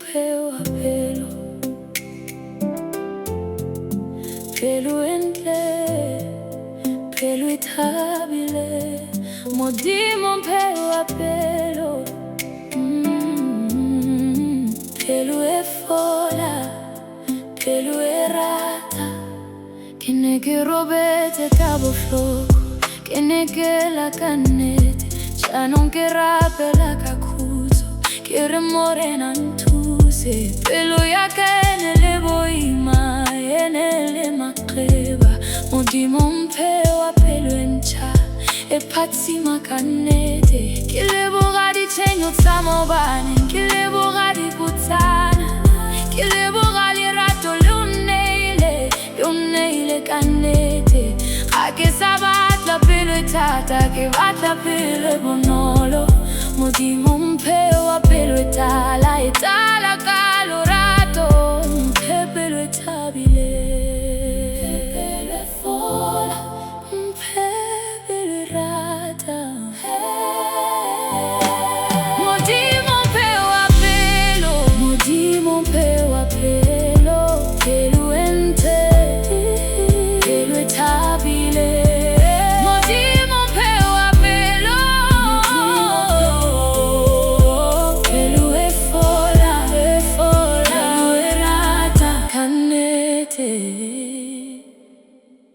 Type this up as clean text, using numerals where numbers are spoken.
mpewa pelo entle, pelo itabile, modimo mpewa pelo pelo efola, pelo erata, che ne che robete tabo floko, che ne che la cannete, già non che rape la cacuzo, che remore nantuse, pelo ya che nelle boima e nelle macreba, modimo mpewa pelo encha, e pazzi macannete, che le boradi cegno zamobane, che le boradi puzzana, che le boradi ratto le cannete, a che sabat la pelo e tata, che va la pelo e bonolo, modimo un pelo